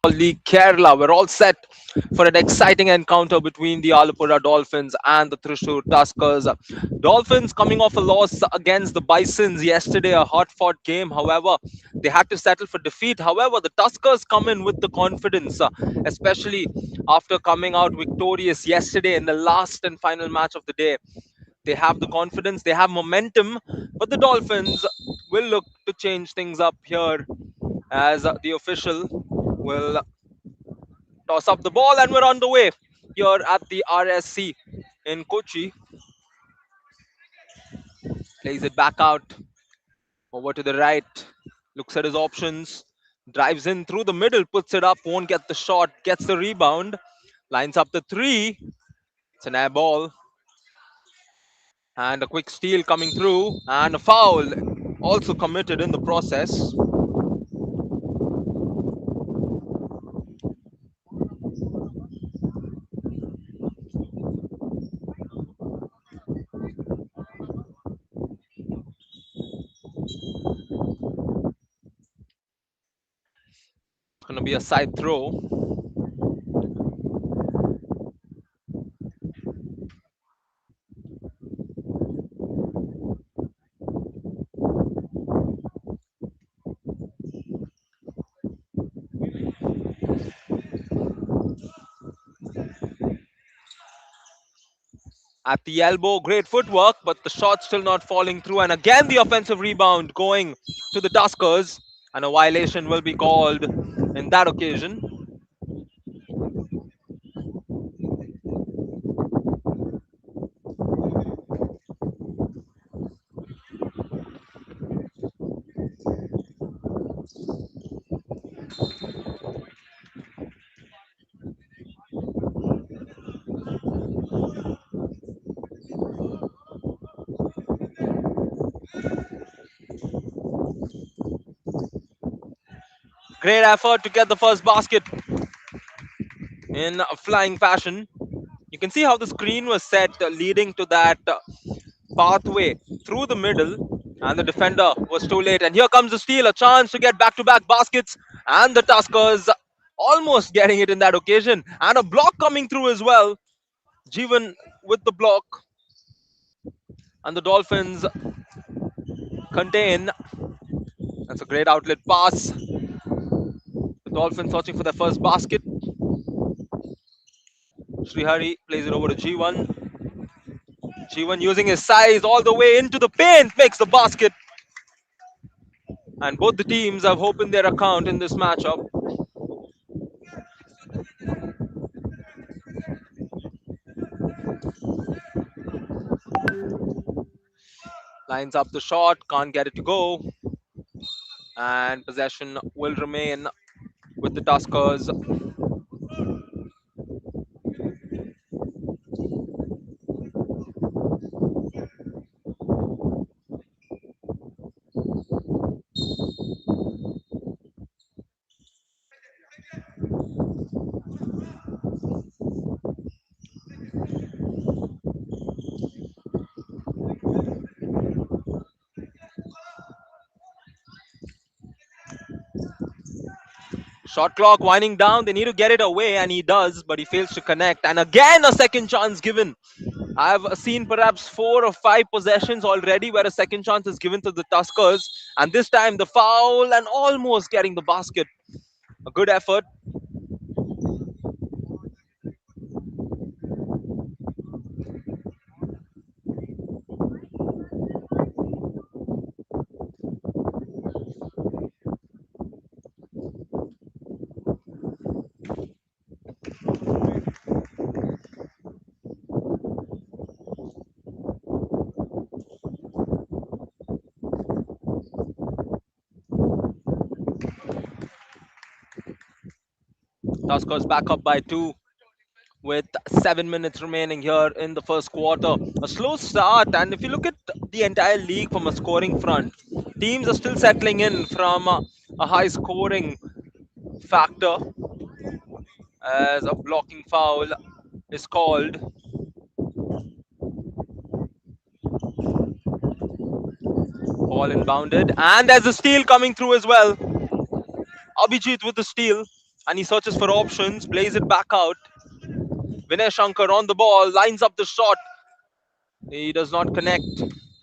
League Kerala. We're all set for an exciting encounter between the Alappuzha Dolphins and the Thrissur Tuskers. Dolphins coming off a loss against the Bisons yesterday, a hard-fought game. However, they had to settle for defeat. However, the Tuskers come in with the confidence, especially after coming out victorious yesterday in the last and final match of the day. They have the confidence, they have momentum, but the Dolphins will look to change things up here as the official will toss up the ball, and we're on the way here at the RSC in Kochi. Plays it back out over to the right, looks at his options, drives in through the middle, puts it up, won't get the shot, gets the rebound, lines up the three. It's an air ball, and a quick steal coming through, and a foul also committed in the process. It's going to be a side throw. At the elbow, great footwork, but the shot still not falling through. And again, the offensive rebound going to the Tuskers, and a violation will be called in that occasion. Great effort to get the first basket in a flying fashion. You can see how the screen was set, leading to that pathway through the middle, and the defender was too late. And here comes the steal, a chance to get back-to-back baskets, and the Tuskers almost getting it in that occasion, and a block coming through as well. Jeevan with the block, and the Dolphins contain. That's a great outlet pass. The Dolphins searching for their first basket. Srihari plays it over to G1. G1 using his size all the way into the paint makes the basket. And both the teams have hope in their account in this matchup. Lines up the shot, can't get it to go. And possession will remain with the Tuskers. Shot clock winding down. They need to get it away, and he does, but he fails to connect. And again, a second chance given. I've seen perhaps 4 or 5 possessions already where a second chance is given to the Tuskers. And this time, the foul and almost getting the basket. A good effort. Tuskers back up by 2 with 7 minutes remaining here in the first quarter. A slow start, and if you look at the entire league from a scoring front, teams are still settling in from a high scoring factor as a blocking foul is called. Ball inbounded, and there's a steal coming through as well. Abhijit with the steal, and he searches for options, plays it back out. Vinay Shankar on the ball, lines up the shot. He does not connect.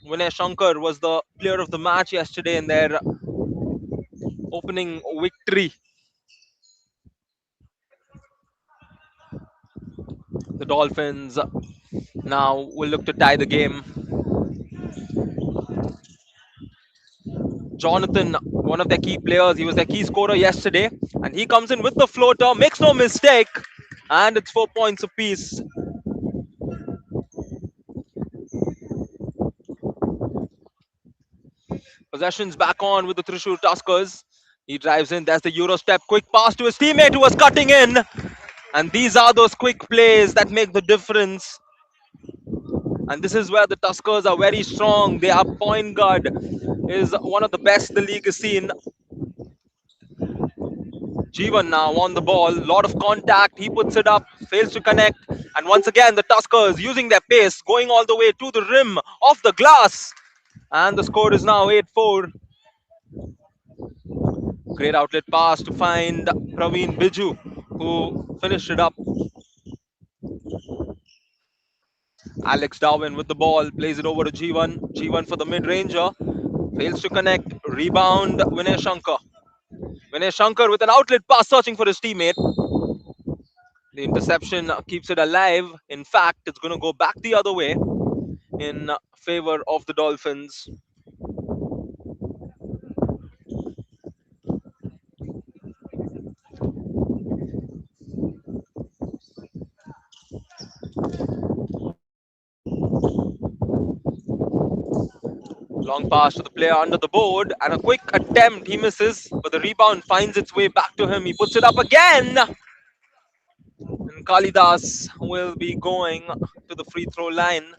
Vinay Shankar was the player of the match yesterday in their opening victory. The Dolphins now will look to tie the game. Jonathan, one of their key players, he was their key scorer yesterday, and he comes in with the floater, makes no mistake, and it's 4 points apiece. Possession's back on with the Thrissur Tuskers. He drives in, there's the Euro step, quick pass to his teammate who was cutting in. And these are those quick plays that make the difference. And this is where the Tuskers are very strong. Their point guard is one of the best the league has seen. Jeevan now on the ball, lot of contact. He puts it up, fails to connect. And once again, the Tuskers using their pace, going all the way to the rim of the glass. And the score is now 8-4. Great outlet pass to find Praveen Biju, who finished it up. Alex Darwin with the ball, plays it over to Jeevan. Jeevan for the mid-ranger, fails to connect. Rebound, Vinay Shankar. Vinay Shankar with an outlet pass, searching for his teammate. The interception keeps it alive. In fact, it's going to go back the other way in favor of the Dolphins. Long pass to the player under the board and a quick attempt. He misses, but the rebound finds its way back to him. He puts it up again. And Kalidas will be going to the free throw line.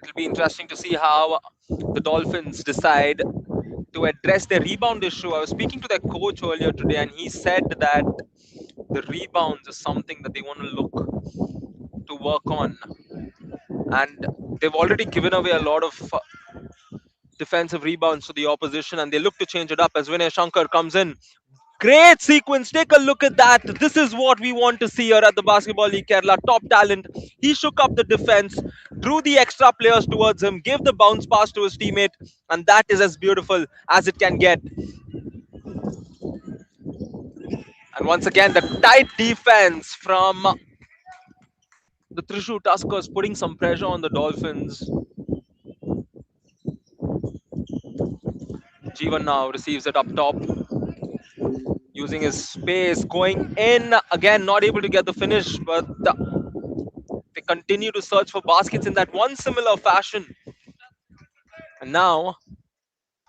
It'll be interesting to see how the Dolphins decide to address their rebound issue. I was speaking to their coach earlier today, and he said that the rebounds is something that they want to look to work on. And they've already given away a lot of defensive rebounds to the opposition, and they look to change it up as Vinay Shankar comes in. Great sequence. Take a look at that. This is what we want to see here at the Basketball League Kerala. Top talent. He shook up the defense, drew the extra players towards him, gave the bounce pass to his teammate, and that is as beautiful as it can get. And once again, the tight defense from the Thrissur Tuskers putting some pressure on the Dolphins. Jeevan now receives it up top, using his space, going in again, not able to get the finish, but they continue to search for baskets in that one similar fashion. And now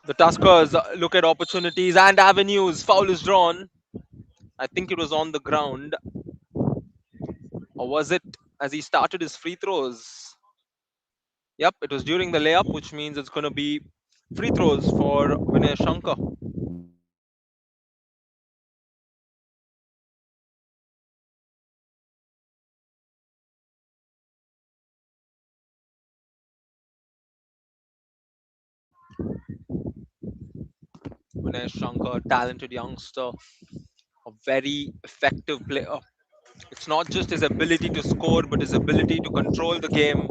the Tuskers look at opportunities and avenues. Foul is drawn. I think it was on the ground. Or was it as he started his free throws? Yep, it was during the layup, which means it's going to be free throws for Vinay Shankar. Vinay Shankar, talented youngster, a very effective player. It's not just his ability to score, but his ability to control the game,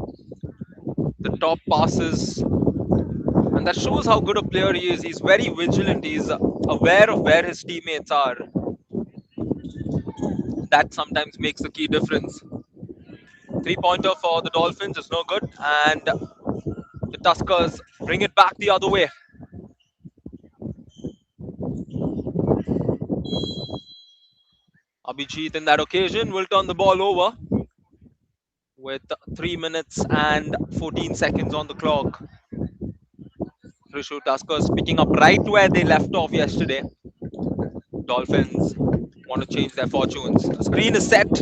the top passes, and that shows how good a player he is. He's very vigilant. He's aware of where his teammates are. That sometimes makes a key difference. Three-pointer for the Dolphins is no good, and the Tuskers bring it back the other way. Abhijit in that occasion will turn the ball over with 3 minutes and 14 seconds on the clock. Thrissur Tuskers picking up right where they left off yesterday. Dolphins want to change their fortunes. The screen is set.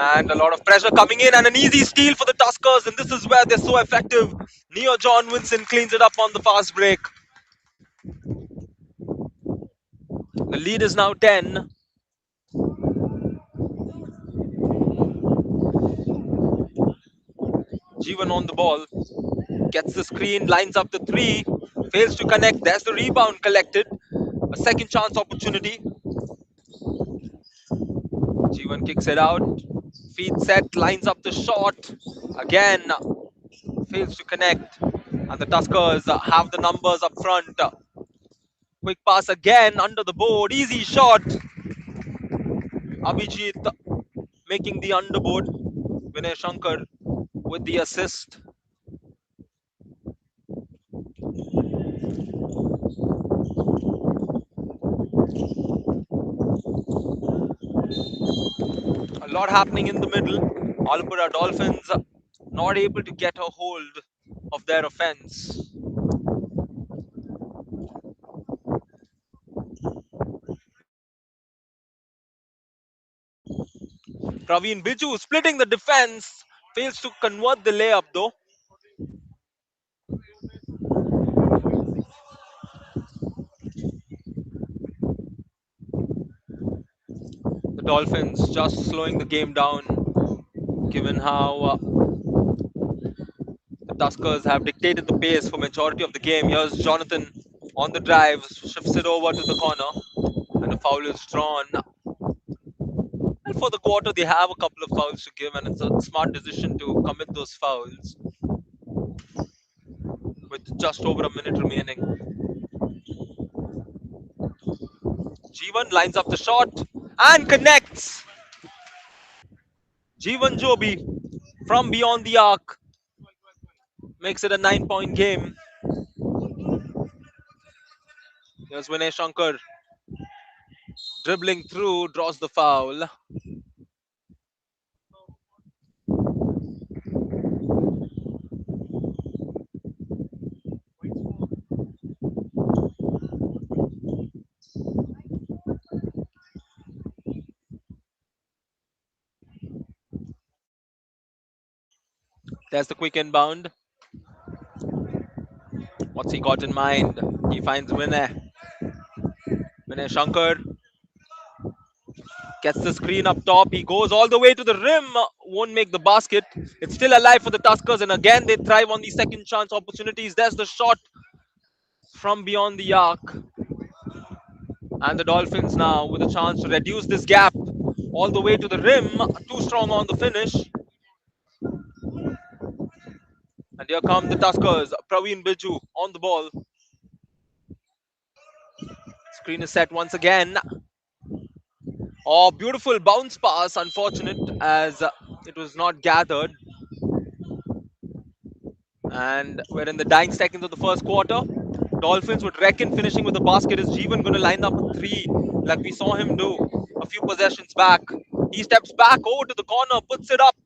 And a lot of pressure coming in and an easy steal for the Tuskers. And this is where they're so effective. Neo John Winston cleans it up on the fast break. The lead is now 10. Jeevan on the ball. Gets the screen, lines up the three, fails to connect. There's the rebound collected. A second chance opportunity. Jeevan kicks it out. Feet set, lines up the shot. Again, fails to connect. And the Tuskers have the numbers up front. Quick pass again under the board. Easy shot. Abhijit making the underboard. Vinay Shankar with the assist. A lot happening in the middle. Alappuzha Dolphins not able to get a hold of their offense. Praveen Biju splitting the defense. Fails to convert the layup though. The Dolphins just slowing the game down, given how the Tuskers have dictated the pace for majority of the game. Here's Jonathan on the drive, shifts it over to the corner, and a foul is drawn. And for the quarter, they have a couple of fouls to give, and it's a smart decision to commit those fouls with just over a minute remaining. Jeevan lines up the shot and connects. Jeevan Jobi from beyond the arc makes it a 9-point game. Here's Vinay Shankar dribbling through, draws the foul. There's the quick inbound. What's he got in mind? He finds Vinay. Vinay Shankar gets the screen up top. He goes all the way to the rim. Won't make the basket. It's still alive for the Tuskers. And again, they thrive on the second chance opportunities. There's the shot from beyond the arc. And the Dolphins now with a chance to reduce this gap all the way to the rim. Too strong on the finish. And here come the Tuskers. Praveen Biju on the ball. Screen is set once again. Oh, beautiful bounce pass. Unfortunate as it was not gathered. And we're in the dying seconds of the first quarter. Dolphins would reckon finishing with the basket. Is Jeevan going to line up a three like we saw him do a few possessions back? He steps back over to the corner, puts it up.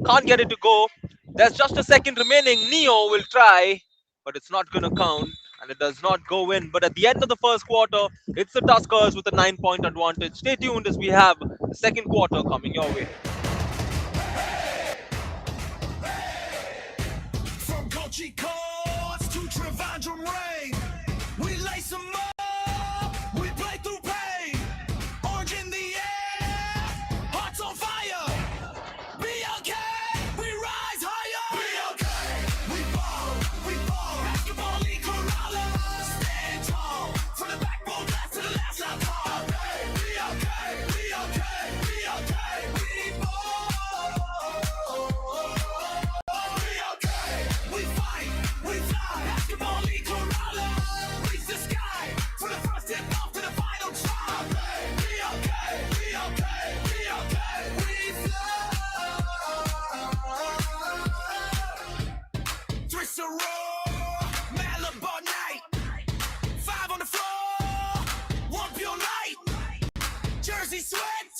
Can't get it to go. There's just a second remaining. Neo will try, but it's not going to count. And it does not go in. But at the end of the first quarter, it's the Tuskers with a 9-point advantage. Stay tuned as we have the second quarter coming your way. From Kochi courts to Trivandrum rain, we lace them up, we play through pain. Orange in the air, hearts on fire. BLK, we rise higher. BLK, we ball, basketball league Kerala. Stand tall, from the backbone blast to the last shot call. BLK, we ball. BLK, we fight, we fly. Basketball league Kerala. Reach the sky, from the first tip off to the final try. BLK, we fly. Thrissur Tuskers night. 5 on the floor, one pure light. Jersey sweat,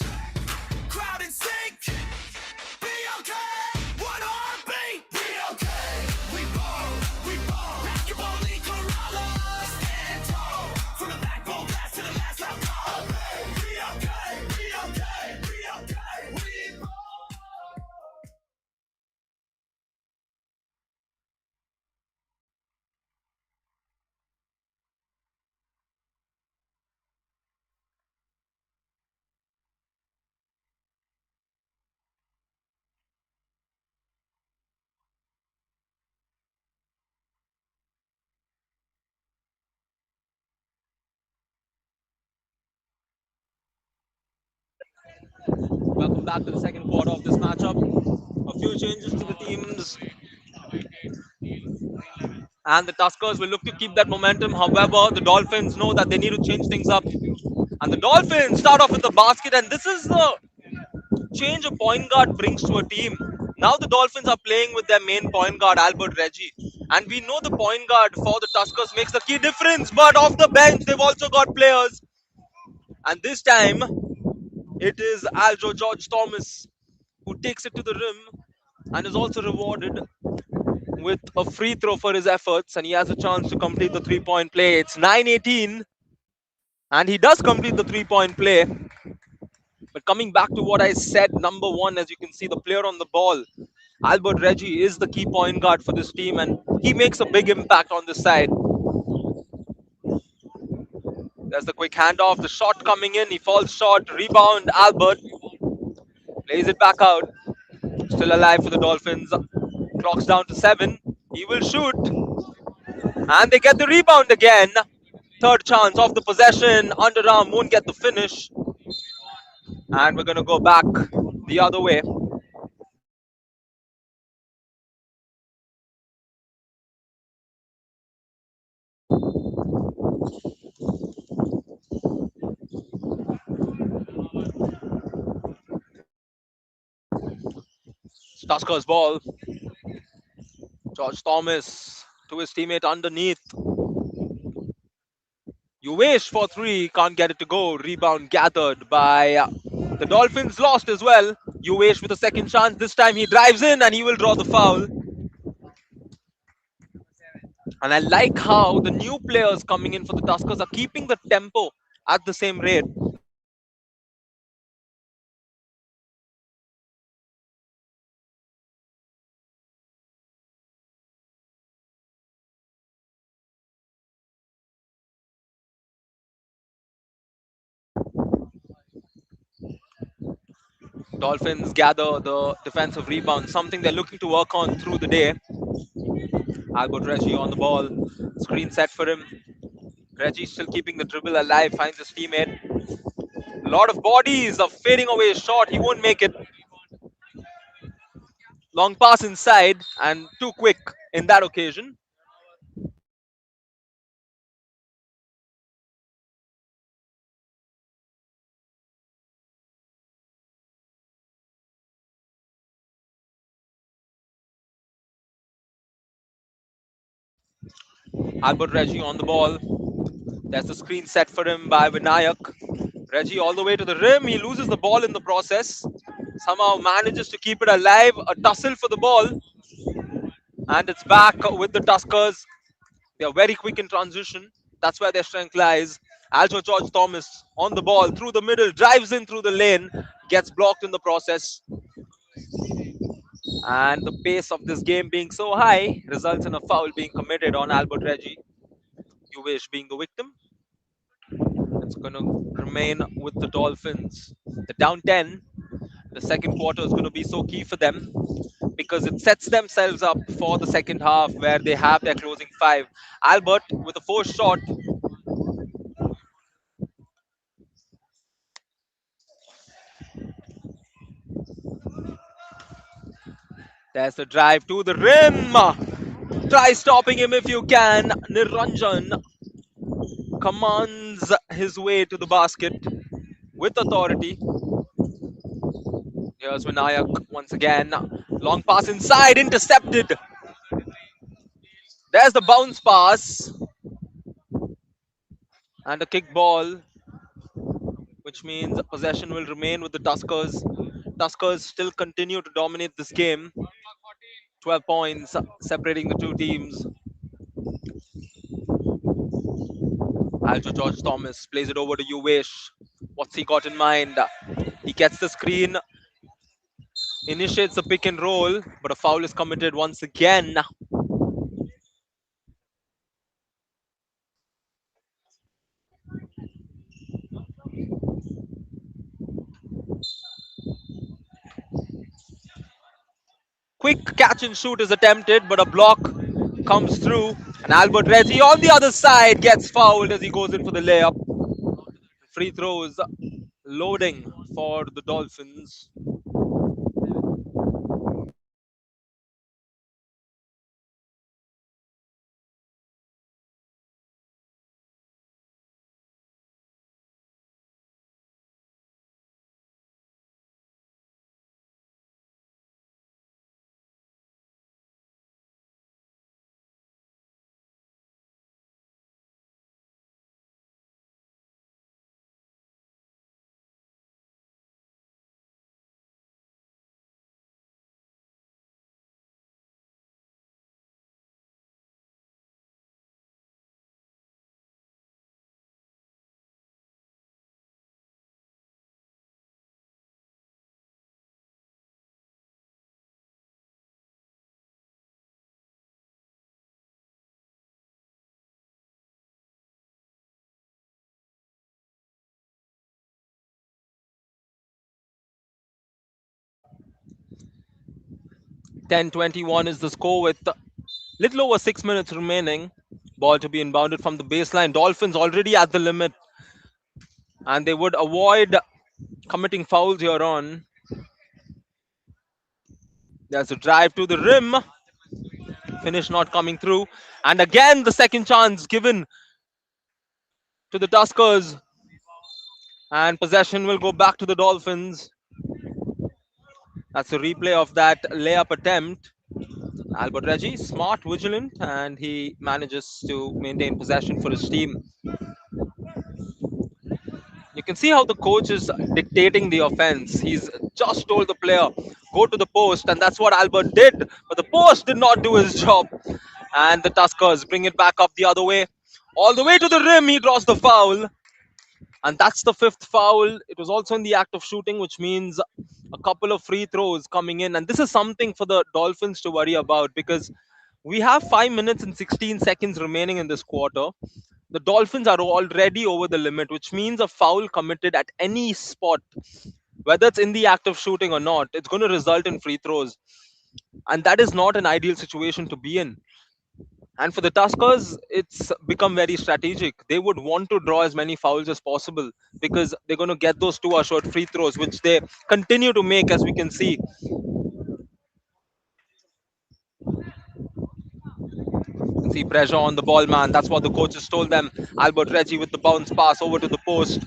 crowd in sync. BLK, one heartbeat. BLK, we ball. Basketball league Kerala. Welcome back to the second quarter of this matchup. A few changes to the teams, and the Tuskers will look to keep that momentum. However, the Dolphins know that they need to change things up. And the Dolphins start off with the basket, and this is the change a point guard brings to a team. Now the Dolphins are playing with their main point guard, Albert Reggie. And we know the point guard for the Tuskers makes the key difference. But off the bench, they've also got players. And this time, it is Aljo George Thomas who takes it to the rim and is also rewarded with a free throw for his efforts. And he has a chance to complete the 3-point play. It's 9-18. And he does complete the 3-point play. But coming back to what I said, number one, as you can see, the player on the ball, Albert Reggie, is the key point guard for this team, and he makes a big impact on this side. There's the quick handoff, the shot coming in, he falls short, rebound, Albert plays it back out. Still alive for the Dolphins. Clock's down to 7. He will shoot, and they get the rebound again. Third chance of the possession. Underarm won't get the finish, and we're going to go back the other way. Tuskers ball. George Thomas to his teammate underneath. Uvesh for three, can't get it to go. Rebound gathered by the Dolphins, lost as well. Uvesh with a second chance. This time he drives in and he will draw the foul. And I like how the new players coming in for the Tuskers are keeping the tempo at the same rate. Dolphins gather the defensive rebound, something they're looking to work on through the day. Albert Reggie on the ball. Screen set for him. Reggie still keeping the dribble alive, finds his teammate. A lot of bodies are fading away short. He won't make it. Long pass inside and too quick in that occasion. Albert Reggie on the ball. There's the screen set for him by Vinayak. Reggie all the way to the rim. He loses the ball in the process. Somehow manages to keep it alive. A tussle for the ball. And it's back with the Tuskers. They are very quick in transition. That's where their strength lies. Aljo George Thomas on the ball through the middle. Drives in through the lane. Gets blocked in the process. And the pace of this game being so high results in a foul being committed on Albert Reggie. Uvesh being the victim. It's going to remain with the Dolphins. They're down 10. The second quarter is going to be so key for them because it sets themselves up for the second half where they have their closing five. Albert with a forced shot. There's the drive to the rim. Try stopping him if you can. Niranjan commands his way to the basket with authority. Here's Vinayak once again. Long pass inside, intercepted. There's the bounce pass. And a kick ball, which means possession will remain with the Tuskers. Tuskers still continue to dominate this game. 12 points separating the two teams. Aljo George Thomas plays it over to Uvesh. What's he got in mind? He gets the screen, initiates the pick and roll, but a foul is committed once again. Quick catch and shoot is attempted, but a block comes through. And Albert Reggie on the other side gets fouled as he goes in for the layup. Free throws loading for the Dolphins. 10-21 is the score with little over 6 minutes remaining. Ball to be inbounded from the baseline. Dolphins already at the limit, and they would avoid committing fouls here on. There's a drive to the rim. Finish not coming through. And again, the second chance given to the Tuskers. And possession will go back to the Dolphins. That's a replay of that layup attempt. Albert Reggie, smart, vigilant, and he manages to maintain possession for his team. You can see how the coach is dictating the offense. He's just told the player, go to the post, and that's what Albert did. But the post did not do his job. And the Tuskers bring it back up the other way. All the way to the rim, he draws the foul. And that's the fifth foul. It was also in the act of shooting, which means a couple of free throws coming in. And this is something for the Dolphins to worry about because we have 5 minutes and 16 seconds remaining in this quarter. The Dolphins are already over the limit, which means a foul committed at any spot, whether it's in the act of shooting or not, it's going to result in free throws. And that is not an ideal situation to be in. And for the Tuskers, it's become very strategic. They would want to draw as many fouls as possible because they're going to get those two assured free throws, which they continue to make, as we can see. You can see pressure on the ball man. That's what the coaches told them. Albert Reggie with the bounce pass over to the post.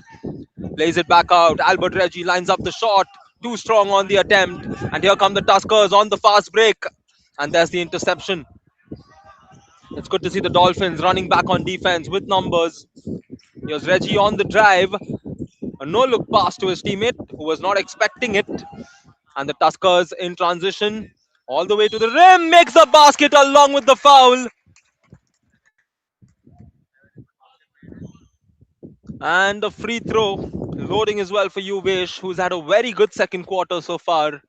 Plays it back out. Albert Reggie lines up the shot. Too strong on the attempt. And here come the Tuskers on the fast break. And there's the interception. It's good to see the Dolphins running back on defense with numbers. Here's Reggie on the drive. A no look pass to his teammate who was not expecting it. And the Tuskers in transition all the way to the rim. Makes the basket along with the foul. And a free throw. Loading as well for Uvesh, who's had a very good second quarter so far.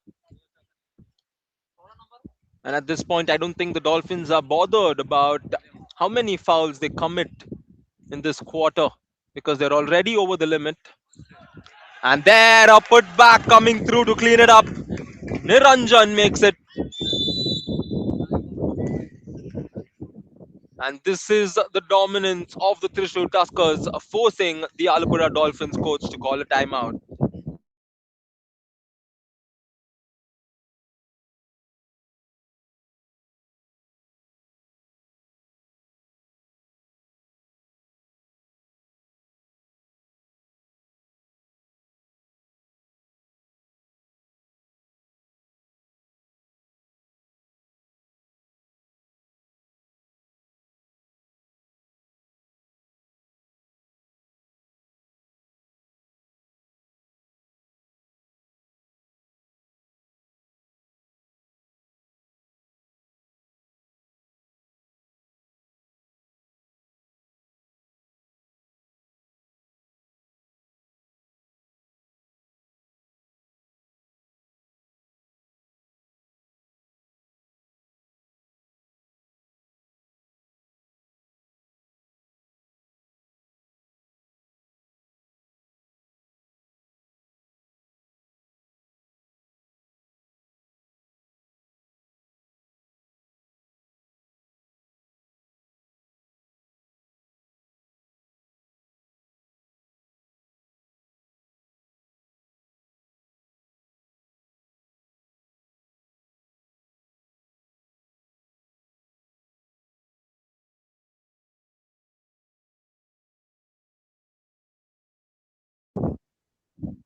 And at this point, I don't think the Dolphins are bothered about how many fouls they commit in this quarter because they're already over the limit. And there, a putback coming through to clean it up. Niranjan makes it. And this is the dominance of the Thrissur Tuskers, forcing the Alappuzha Dolphins coach to call a timeout.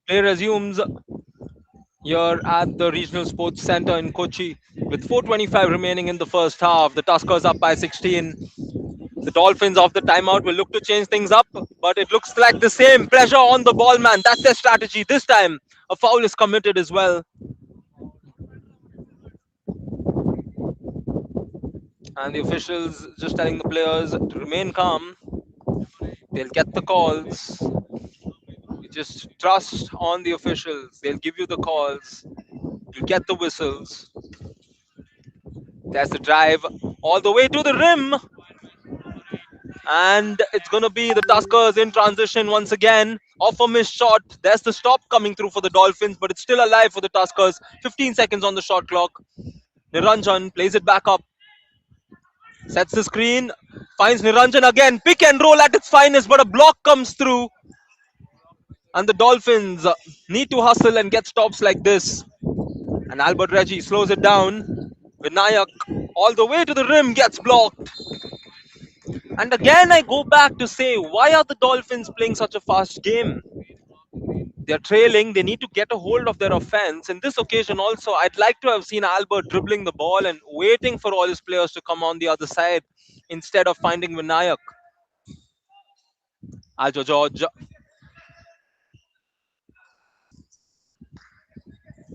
Play resumes here at the Regional Sports Center in Kochi with 4:25 remaining in the first half. The Tuskers up by 16. The Dolphins off the timeout will look to change things up, but it looks like the same pressure on the ball, man. That's their strategy. This time, a foul is committed as well. And the officials just telling the players to remain calm. They'll get the calls. You just trust on the officials. They'll give you the calls. You'll get the whistles. There's the drive all the way to the rim. And it's going to be the Tuskers in transition once again. Off a missed shot. There's the stop coming through for the Dolphins, but it's still alive for the Tuskers. 15 seconds on the shot clock. Niranjan plays it back up. Sets the screen. Finds Niranjan again. Pick and roll at its finest, but a block comes through. And the Dolphins need to hustle and get stops like this. And Albert Reggie slows it down. Vinayak all the way to the rim gets blocked. And again, I go back to say, why are the Dolphins playing such a fast game? They're trailing. They need to get a hold of their offense. In this occasion, also, I'd like to have seen Albert dribbling the ball and waiting for all his players to come on the other side instead of finding Vinayak. Aljo George.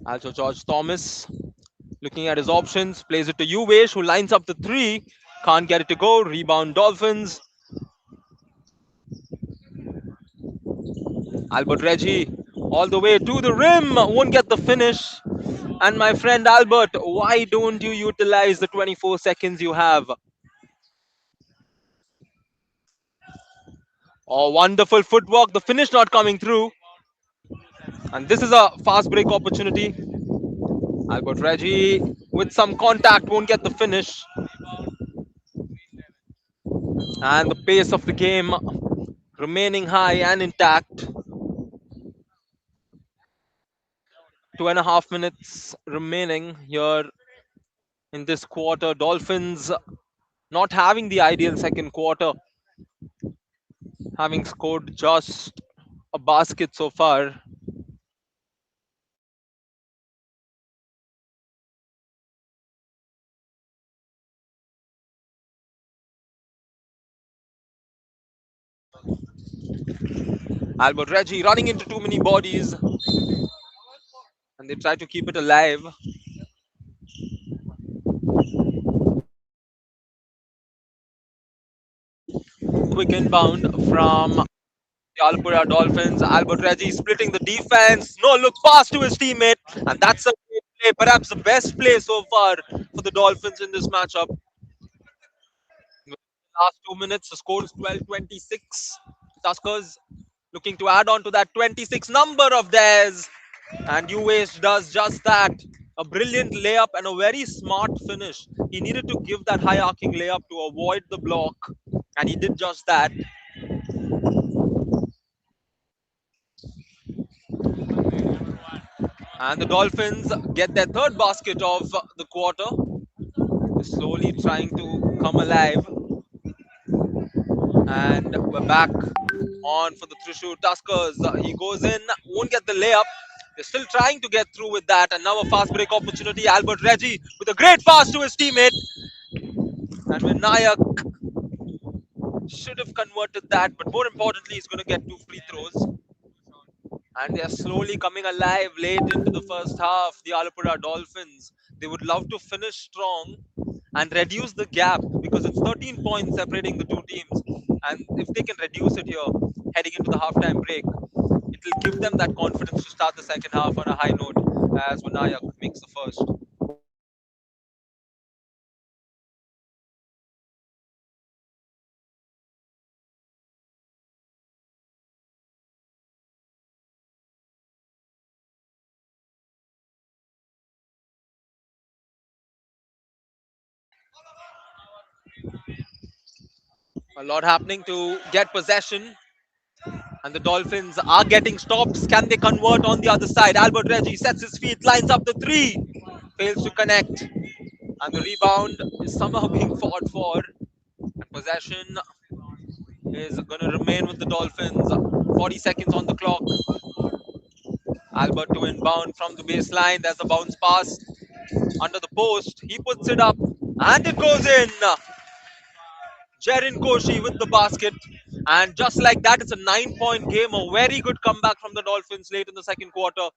Aljo George Thomas looking at his options. Plays it to Uvesh, who lines up the three. Can't get it to go. Rebound Dolphins. Albert Reggie all the way to the rim. Won't get the finish. And my friend Albert, why don't you utilize the 24 seconds you have? Oh, wonderful footwork. The finish not coming through. And this is a fast break opportunity. Albert Reggie with some contact won't get the finish. And the pace of the game remaining high and intact. 2.5 minutes remaining here in this quarter. Dolphins not having the ideal second quarter, having scored just a basket so far. Albert Reggie running into too many bodies, and they try to keep it alive. Quick inbound from the Alappuzha Dolphins. Albert Reggie splitting the defense. No look pass to his teammate, and that's a great play, perhaps the best play so far for the Dolphins in this matchup. Last 2 minutes, the score is 12-26. Tuskers looking to add on to that 26 number of theirs. And Uvesh does just that. A brilliant layup and a very smart finish. He needed to give that high arcing layup to avoid the block. And he did just that. And the Dolphins get their third basket of the quarter. They're slowly trying to come alive. And we're back on for the Thrissur Tuskers. He goes in, won't get the layup. They're still trying to get through with that. And now a fast break opportunity. Albert Reggie with a great pass to his teammate. And Vinayak should have converted that. But more importantly, he's going to get two free throws. And they're slowly coming alive late into the first half. The Alappuzha Dolphins. They would love to finish strong and reduce the gap because it's 13 points separating the two teams. And if they can reduce it here, heading into the halftime break, it will give them that confidence to start the second half on a high note as Vinayak makes the first. A lot happening to get possession, and the Dolphins are getting stops. Can they convert on the other side? Albert Reggie sets his feet, lines up the three, fails to connect, and the rebound is somehow being fought for. And possession is going to remain with the Dolphins. 40 seconds on the clock. Albert to inbound from the baseline. There's a bounce pass under the post. He puts it up and it goes in. Jerin Kochi with the basket. And just like that, it's a 9-point game. A very good comeback from the Dolphins late in the second quarter.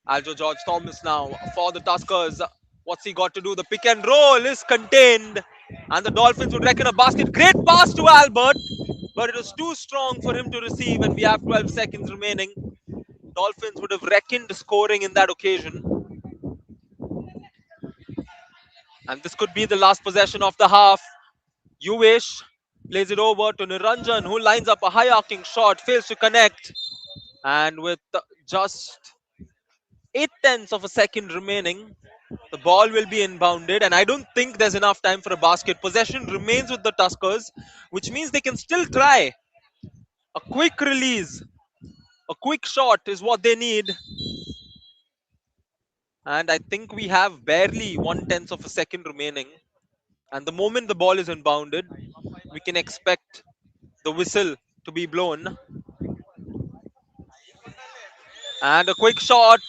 Aljo George Thomas now for the Tuskers. What's he got to do? The pick and roll is contained. And the Dolphins would reckon a basket. Great pass to Albert. But it was too strong for him to receive. And we have 12 seconds remaining. Dolphins would have reckoned scoring in that occasion. And this could be the last possession of the half. Uvesh plays it over to Niranjan, who lines up a high arcing shot, fails to connect. And with just 8 tenths of a second remaining, the ball will be inbounded. And I don't think there's enough time for a basket. Possession remains with the Tuskers, which means they can still try. A quick release, a quick shot is what they need. And I think we have barely 1/10 of a second remaining. And the moment the ball is inbounded, we can expect the whistle to be blown. And a quick shot.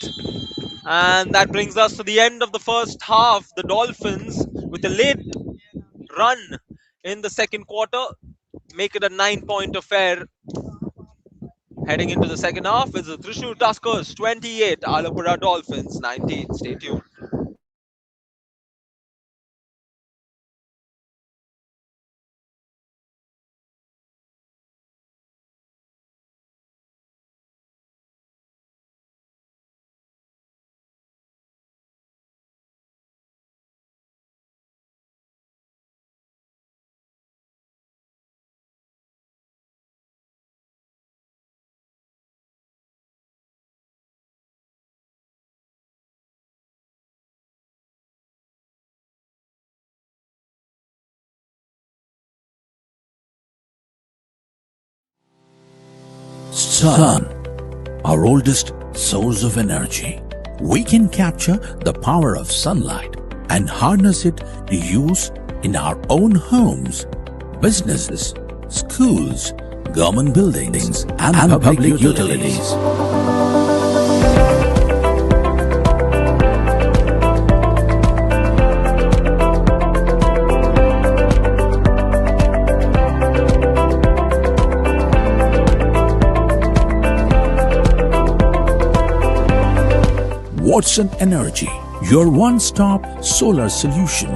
And that brings us to the end of the first half. The Dolphins, with a late run in the second quarter, make it a 9-point affair. Heading into the second half is the Thrissur Tuskers 28, Alappuzha Dolphins 19. Stay tuned. Sun, our oldest source of energy. We can capture the power of sunlight and harness it to use in our own homes, businesses, schools, government buildings, and public utilities. Watson Energy, your one-stop solar solution.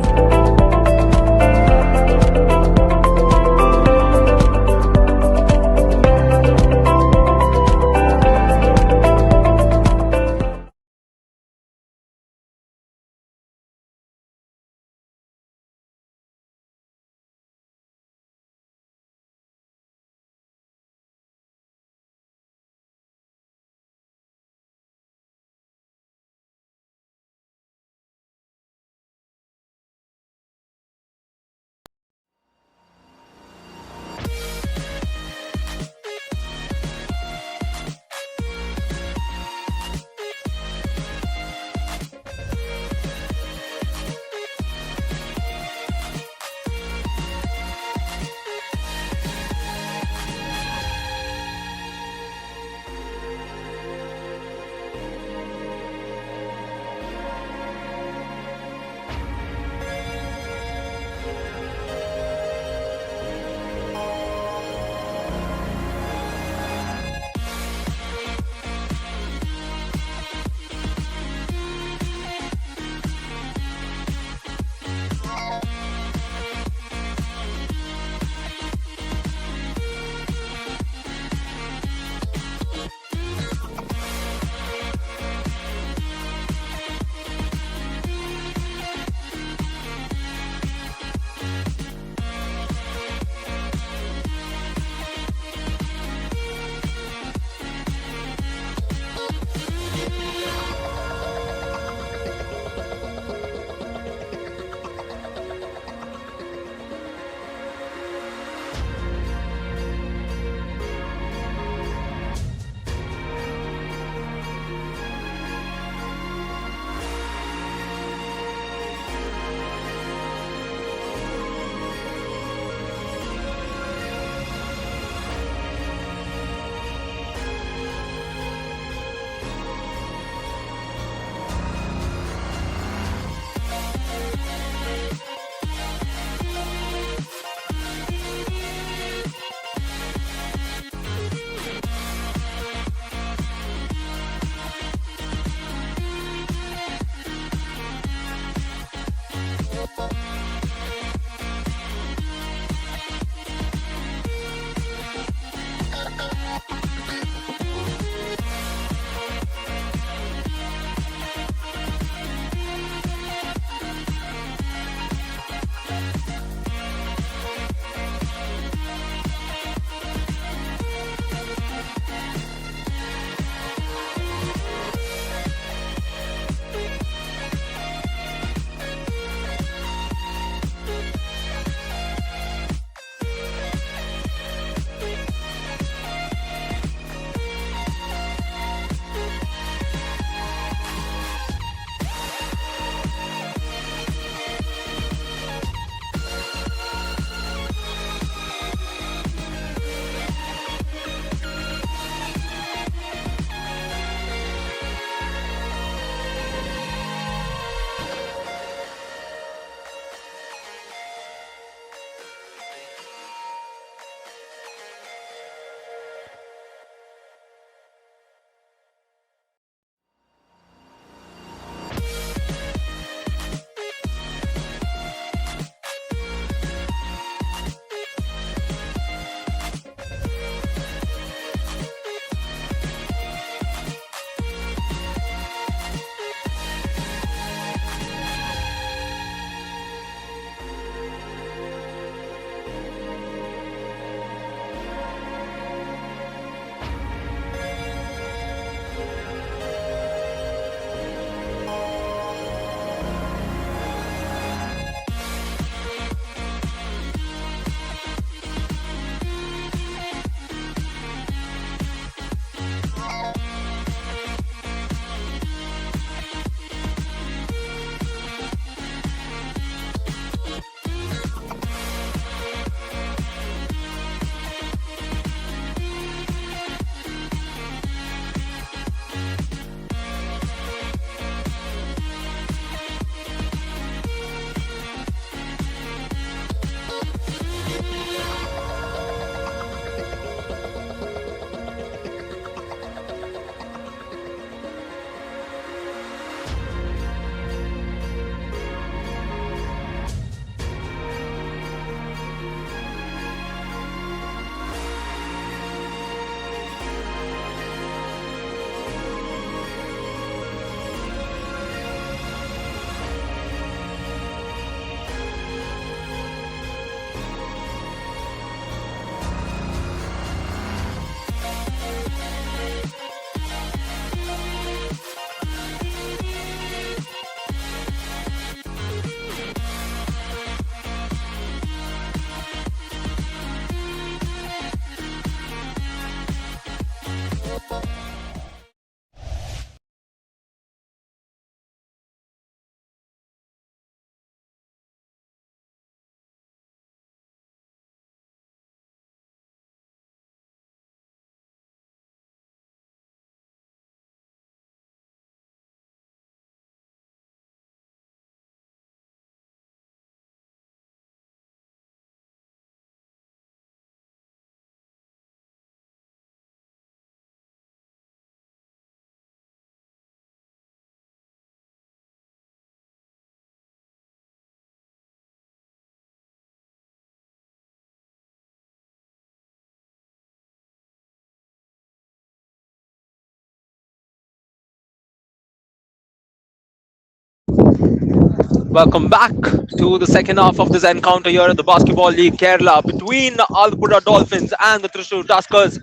Welcome back to the second half of this encounter here at the Basketball League Kerala between Alappuzha Dolphins and the Thrissur Tuskers.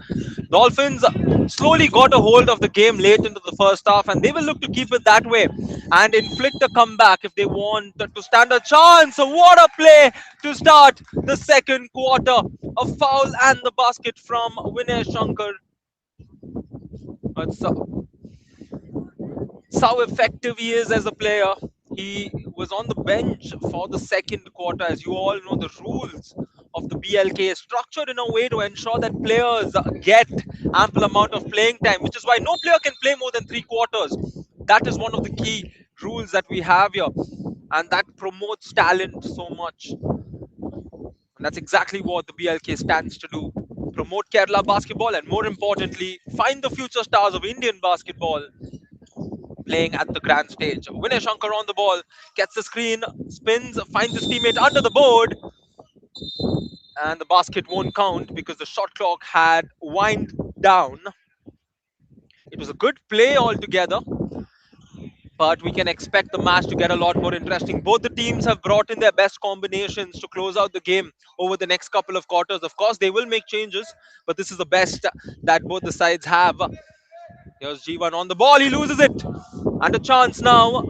Dolphins slowly got a hold of the game late into the first half, and they will look to keep it that way and inflict a comeback if they want to stand a chance. What a play to start the second quarter! A foul and the basket from Vinay Shankar. It's how effective he is as a player. He was on the bench for the second quarter. As you all know, the rules of the BLK is structured in a way to ensure that players get ample amount of playing time, which is why no player can play more than 3 quarters. That is one of the key rules that we have here, and that promotes talent so much. And that's exactly what the BLK stands to do: promote Kerala basketball, and more importantly, find the future stars of Indian basketball playing at the grand stage. Vinay Shankar on the ball, gets the screen, spins, finds his teammate under the board, and the basket won't count because the shot clock had wind down. It was a good play altogether, but we can expect the match to get a lot more interesting. Both the teams have brought in their best combinations to close out the game over the next couple of quarters. Of course, they will make changes, but this is the best that both the sides have. Here's G1 on the ball, he loses it, and a chance now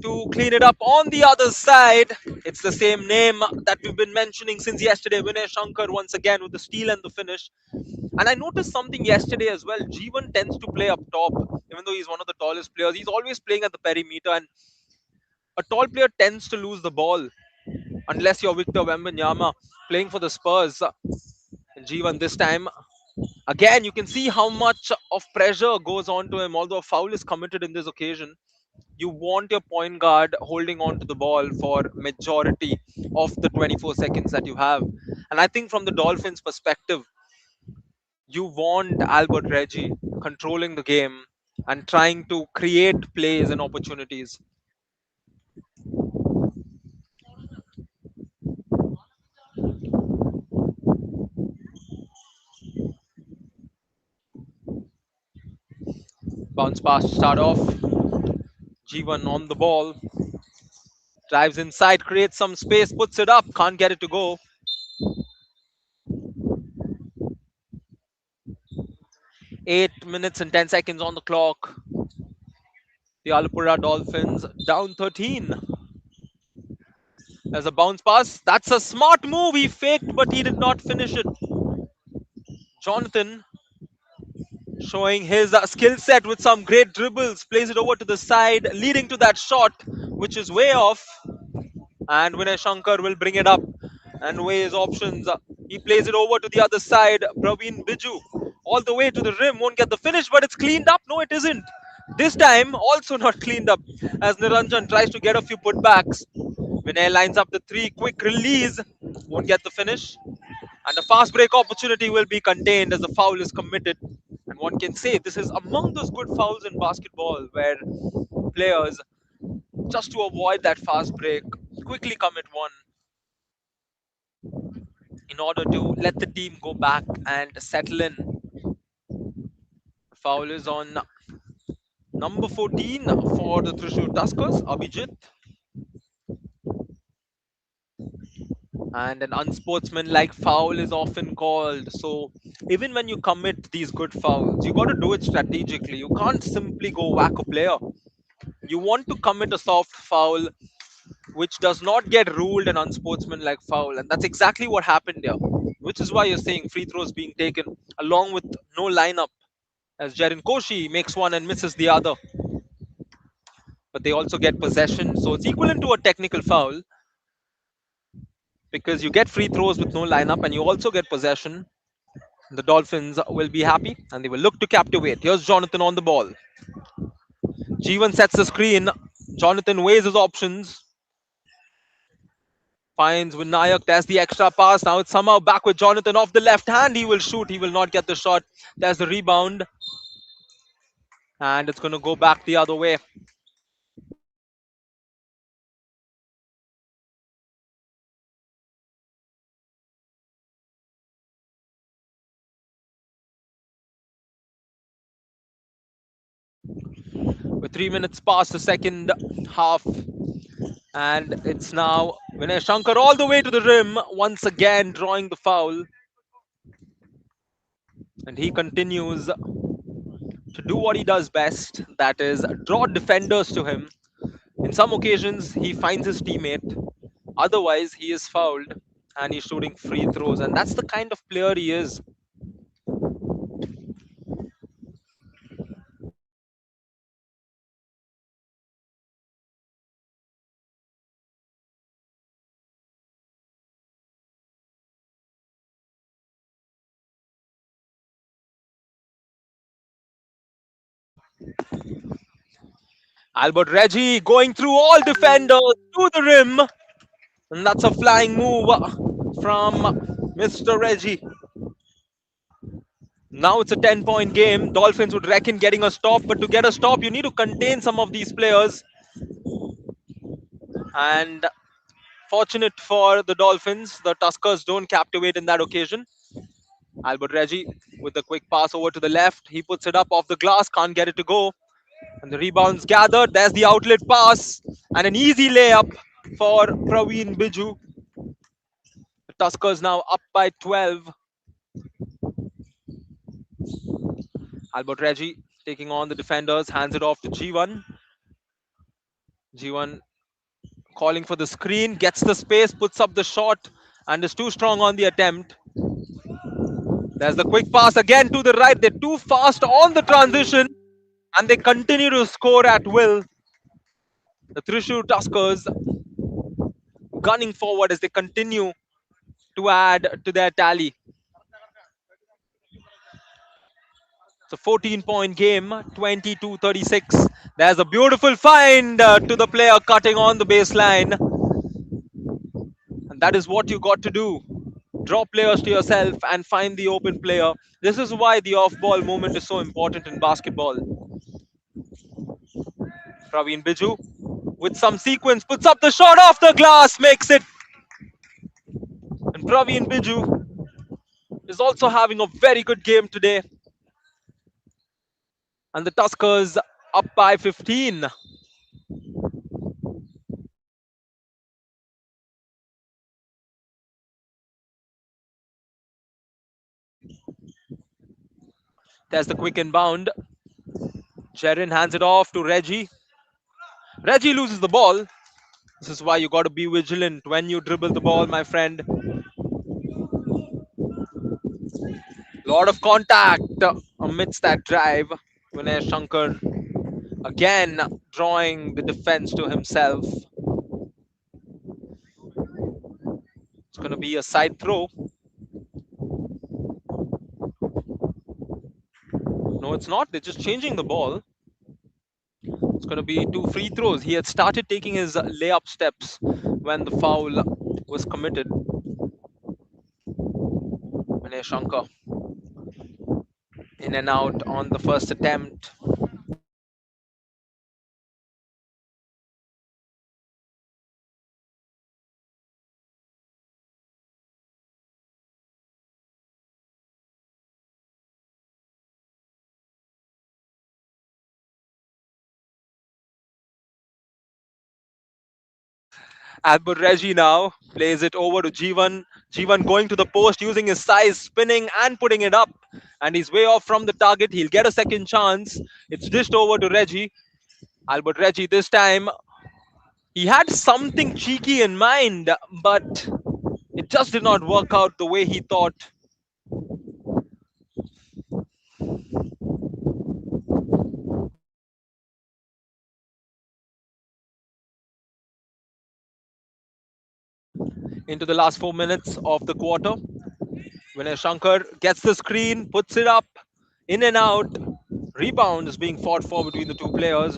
to clean it up on the other side. It's the same name that we've been mentioning since yesterday. Vinay Shankar once again with the steal and the finish. And I noticed something yesterday as well. G1 tends to play up top, even though he's one of the tallest players. He's always playing at the perimeter, and a tall player tends to lose the ball unless you're Victor Wembanyama playing for the Spurs. G1 this time. Again, you can see how much of pressure goes on to him, although a foul is committed in this occasion. You want your point guard holding on to the ball for majority of the 24 seconds that you have. And I think from the Dolphins perspective, you want Albert Reggie controlling the game and trying to create plays and opportunities. Bounce pass to start off. G1 on the ball, drives inside, creates some space, puts it up, can't get it to go. 8 minutes and 10 seconds on the clock. The Alappuzha Dolphins down 13. There's a bounce pass. That's a smart move. He faked, but he did not finish it. Jonathan showing his skill set with some great dribbles, plays it over to the side, leading to that shot, which is way off. And Vinay Shankar will bring it up and weigh his options. He plays it over to the other side. Praveen Biju all the way to the rim. Won't get the finish, but it's cleaned up. No, it isn't. This time, also not cleaned up as Niranjan tries to get a few putbacks. Vinay lines up the three, quick release. Won't get the finish. And a fast break opportunity will be contained as the foul is committed. And one can say this is among those good fouls in basketball where players, just to avoid that fast break, quickly commit one in order to let the team go back and settle in. The foul is on number 14 for the Thrissur Tuskers, Abhijit. And an unsportsmanlike foul is often called. So even when you commit these good fouls, you got to do it strategically. You can't simply go whack a player. You want to commit a soft foul which does not get ruled an unsportsmanlike foul, and that's exactly what happened here. Which is why you're seeing free throws being taken along with no lineup, as Jaren Kochi makes one and misses the other. But they also get possession, so it's equivalent to a technical foul because you get free throws with no lineup and you also get possession. The Dolphins will be happy and they will look to captivate. Here's Jonathan on the ball. G1 sets the screen. Jonathan weighs his options. Finds Vinayak. There's the extra pass. Now it's somehow back with Jonathan off the left hand. He will shoot. He will not get the shot. There's the rebound. And it's going to go back the other way. With 3 minutes past the second half, And it's now Vinay Shankar all the way to the rim, once again drawing the foul. And he continues to do what he does best, that is, draw defenders to him. In some occasions, he finds his teammate, otherwise, he is fouled and he's shooting free throws. And that's the kind of player he is. Albert Reggie going through all defenders to the rim. And that's a flying move from Mr. Reggie. Now it's a 10-point game. Dolphins would reckon getting a stop, but to get a stop, you need to contain some of these players. And fortunate for the Dolphins, the Tuskers don't captivate in that occasion. Albert Reggie with the quick pass over to the left. He puts it up off the glass, can't get it to go. And the rebound's gathered. There's the outlet pass and an easy layup for Praveen Biju. The Tuskers now up by 12. Albert Reggie taking on the defenders, hands it off to G1. G1 calling for the screen, gets the space, puts up the shot, and is too strong on the attempt. There's the quick pass again to the right. They're too fast on the transition, and they continue to score at will. The Thrissur Tuskers gunning forward as they continue to add to their tally. It's a 14-point game, 22-36. There's a beautiful find to the player cutting on the baseline. And that is what you got to do. Draw players to yourself and find the open player. This is why the off-ball movement is so important in basketball. Praveen Biju with some sequence puts up the shot off the glass, makes it. And Praveen Biju is also having a very good game today. And the Tuskers up by 15. There's the quick inbound. Jerin hands it off to Reggie. Reggie loses the ball. This is why you got to be vigilant when you dribble the ball, my friend. Lot of contact amidst that drive. Vinay Shankar again drawing the defense to himself. It's going to be a side throw. No, it's not. They're just changing the ball. It's going to be two free throws. He had started taking his layup steps when the foul was committed. Vinay Shankar in and out on the first attempt. Albert Reggie now plays it over to G1. G1 going to the post using his size, spinning and putting it up. And he's way off from the target. He'll get a second chance. It's dished over to Reggie. Albert Reggie this time. He had something cheeky in mind, but it just did not work out the way he thought. Into the last 4 minutes of the quarter. Vinay Shankar gets the screen, puts it up, in and out. Rebound is being fought for between the two players.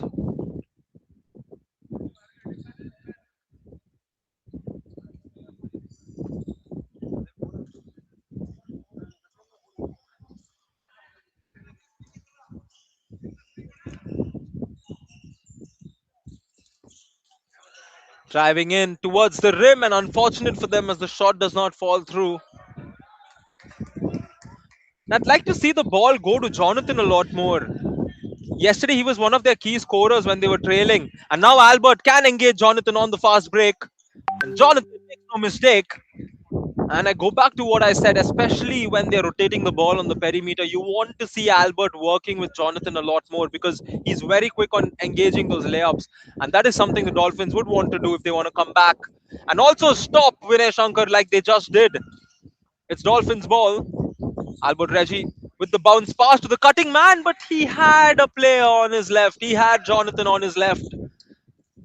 Driving in towards the rim, and unfortunate for them as the shot does not fall through. I'd like to see the ball go to Jonathan a lot more. Yesterday, he was one of their key scorers when they were trailing. And now Albert can engage Jonathan on the fast break. And Jonathan makes no mistake. And I go back to what I said, especially when they're rotating the ball on the perimeter. You want to see Albert working with Jonathan a lot more because he's very quick on engaging those layups. And that is something the Dolphins would want to do if they want to come back. And also stop Vinay Shankar like they just did. It's Dolphins ball. Albert Reggie with the bounce pass to the cutting man, but he had a player on his left. He had Jonathan on his left.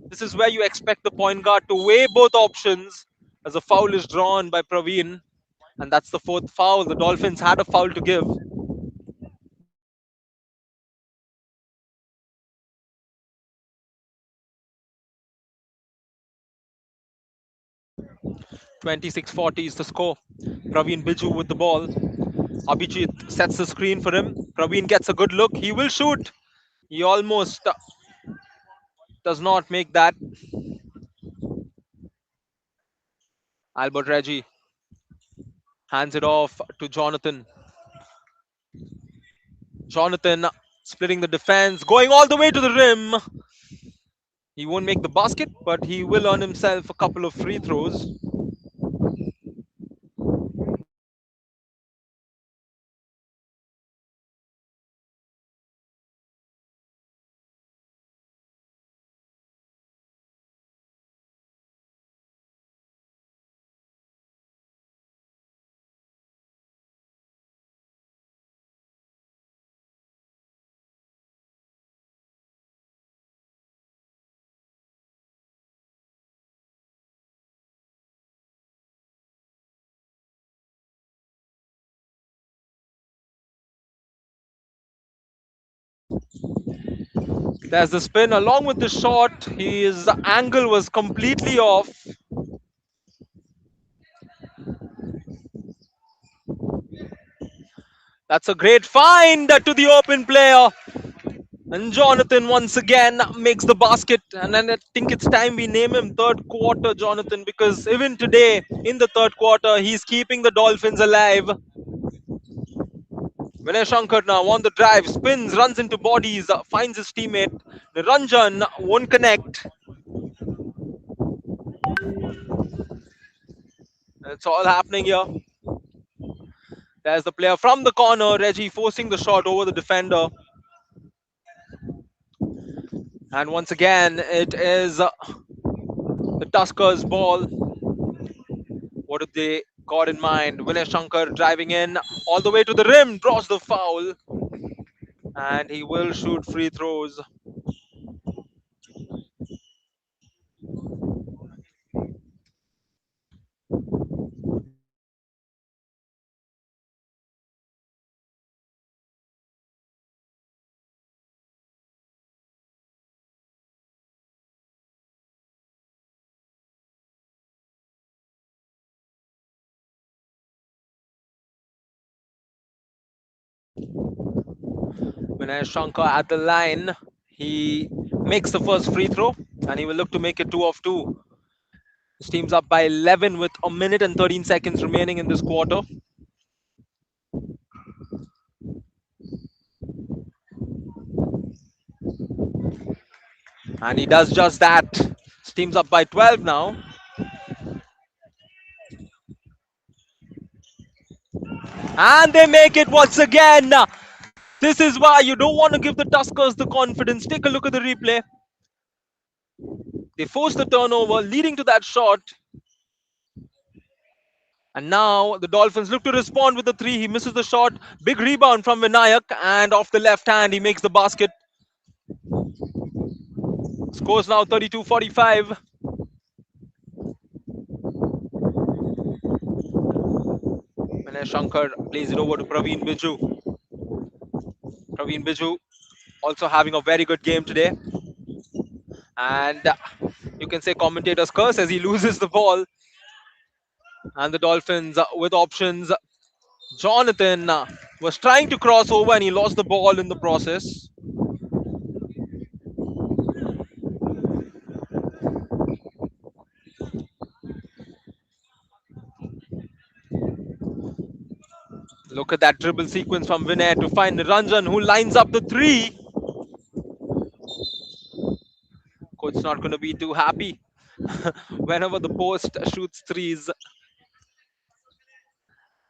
This is where you expect the point guard to weigh both options as a foul is drawn by Praveen. And that's the fourth foul. The Dolphins had a foul to give. 26-40 is the score. Praveen Biju with the ball. Abhijit sets the screen for him. Praveen gets a good look. He will shoot. He almost does not make that. Albert Reggie hands it off to Jonathan. Jonathan splitting the defense, going all the way to the rim. He won't make the basket, but he will earn himself a couple of free throws. There's the spin along with the shot. His angle was completely off. That's a great find to the open player. And Jonathan once again makes the basket. And then I think it's time we name him third quarter Jonathan because even today in the third quarter, he's keeping the Dolphins alive. Vinay Shankar now on the drive, spins, runs into bodies, finds his teammate. Niranjan won't connect. It's all happening here. There's the player from the corner, Reggie forcing the shot over the defender. And once again, it is the Tuskers ball. What did they got in mind? Vinay Shankar driving in all the way to the rim, draws the foul. And he will shoot free throws. Vinay Shankar at the line. He makes the first free throw and he will look to make it 2 of 2. His team's up by 11 with a minute and 13 seconds remaining in this quarter. And he does just that. His team's up by 12 now. And they make it once again. This is why you don't want to give the Tuskers the confidence. Take a look at the replay. They force the turnover, leading to that shot. And now the Dolphins look to respond with the three. He misses the shot. Big rebound from Vinayak. And off the left hand, he makes the basket. Scores now 32-45. Vinay Shankar plays it over to Praveen Biju. Praveen Biju also having a very good game today. And you can say commentator's curse as he loses the ball. And the Dolphins with options. Jonathan was trying to cross over and he lost the ball in the process. Look at that dribble sequence from Vinay to find Niranjan who lines up the three. not going to be too happy whenever the post shoots threes.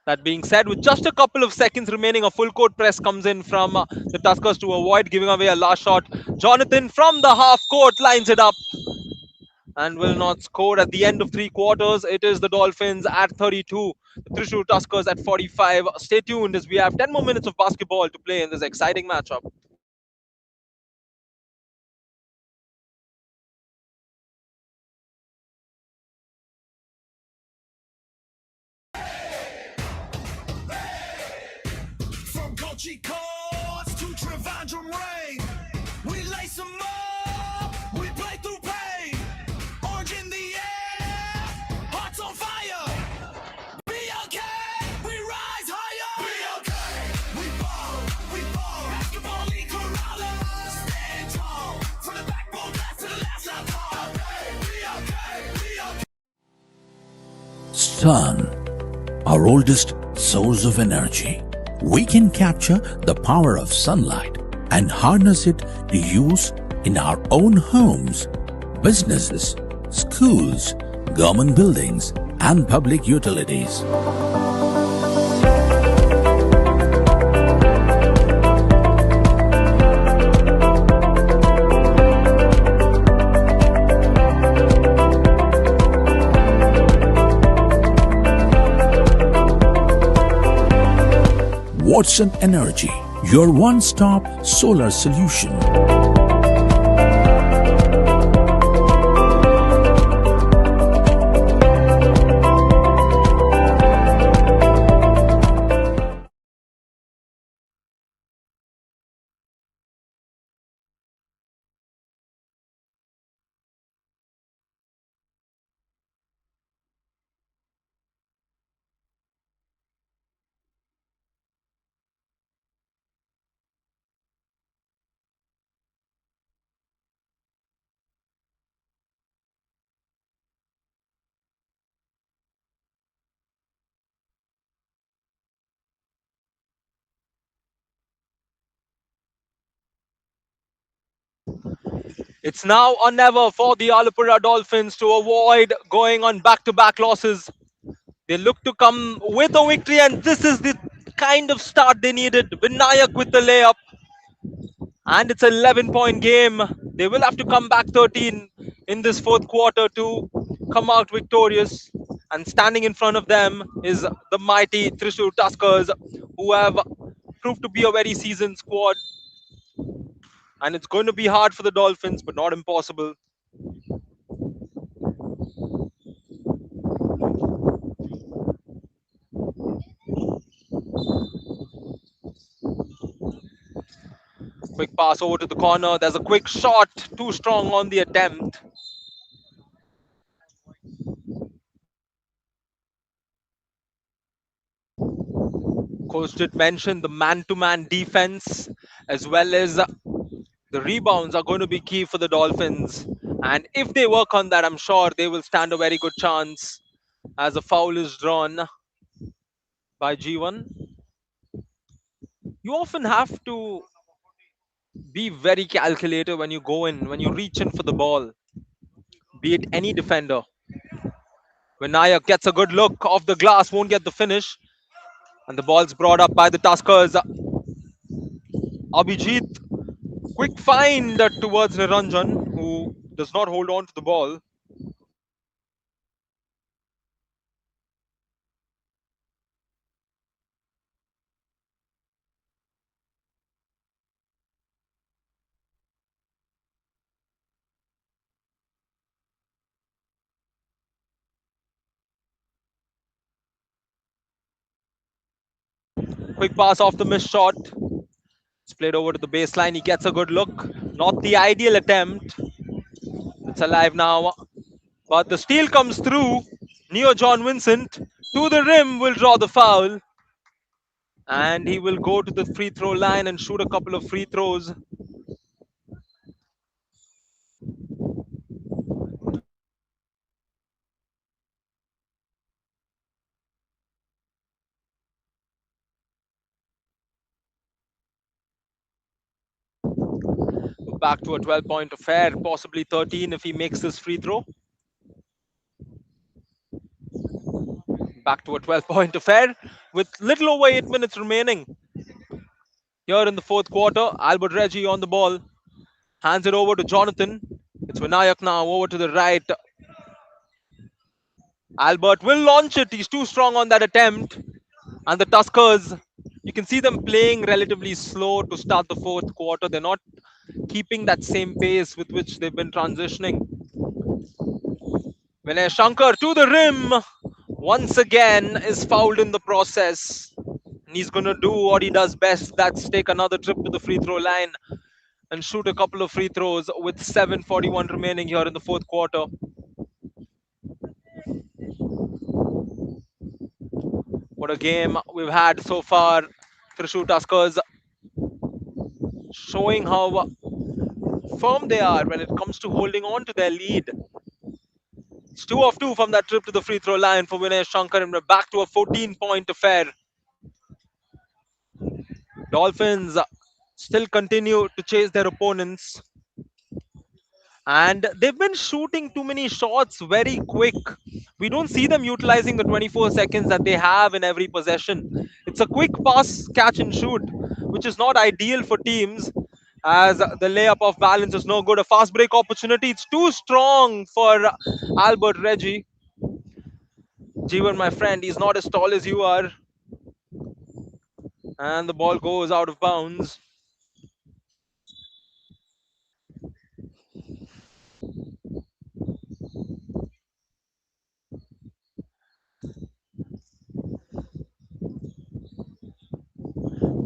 That being said, with just a couple of seconds remaining, a full court press comes in from the Tuskers to avoid giving away a last shot. Jonathan from the half court lines it up and will not score at the end of three quarters. It is the Dolphins at 32, the Thrissur Tuskers at 45. Stay tuned as we have 10 more minutes of basketball to play in this exciting matchup. From Kochi courts to Trivandrum rain, we lace them up, we play through pain. Orange in the air, hearts on fire. BLK, we rise higher. BLK, we fall. Basketball league Kerala, stand tall. From the backbone blast to the last shot call. BLK. Sun, our oldest source of energy. We can capture the power of sunlight and harness it to use in our own homes, businesses, schools, government buildings, and public utilities. Watson Energy, your one-stop solar solution. It's now or never for the Alappuzha Dolphins to avoid going on back-to-back losses. They look to come with a victory, and this is the kind of start they needed. Vinayak with the layup, and it's an 11-point game. They will have to come back 13 in this fourth quarter to come out victorious. And standing in front of them is the mighty Thrissur Tuskers, who have proved to be a very seasoned squad. And it's going to be hard for the Dolphins, but not impossible. Quick pass over to the corner. There's a quick shot, too strong on the attempt. Coach did mention the man-to-man defense as well as the rebounds are going to be key for the Dolphins. And if they work on that, I'm sure they will stand a very good chance as a foul is drawn by G1. You often have to be very calculated when you go in, when you reach in for the ball, be it any defender. When Nayak gets a good look off the glass, won't get the finish. And the ball's brought up by the Tuskers. Abhijit, quick find towards Niranjan, who does not hold on to the ball. Quick pass off the missed shot. It's played over to the baseline. He gets a good look. Not the ideal attempt. It's alive now. But the steal comes through. Neo John Vincent to the rim will draw the foul. And he will go to the free throw line and shoot a couple of free throws. back to a 12-point affair, possibly 13 if he makes this free throw. Back to a 12-point affair with little over 8 minutes remaining. Here in the fourth quarter, Albert Reggie on the ball. Hands it over to Jonathan. It's Vinayak now over to the right. Albert will launch it. He's too strong on that attempt. And the Tuskers, you can see them playing relatively slow to start the fourth quarter. They're not keeping that same pace with which they've been transitioning. Vinay Shankar to the rim once again is fouled in the process. And he's going to do what he does best. That's take another trip to the free throw line and shoot a couple of free throws with 7:41 remaining here in the fourth quarter. What a game we've had so far. Thrissur Tuskers showing how firm they are when it comes to holding on to their lead. It's 2 of 2 from that trip to the free throw line for Vinay Shankar, and we're back to a 14-point affair. Dolphins still continue to chase their opponents, and they've been shooting too many shots very quick. We don't see them utilizing the 24 seconds that they have in every possession. It's a quick pass, catch and shoot, which is not ideal for teams, as the layup of balance is no good. A fast break opportunity, it's too strong for Albert Reggie. Jeevan, my friend, he's not as tall as you are, and the ball goes out of bounds.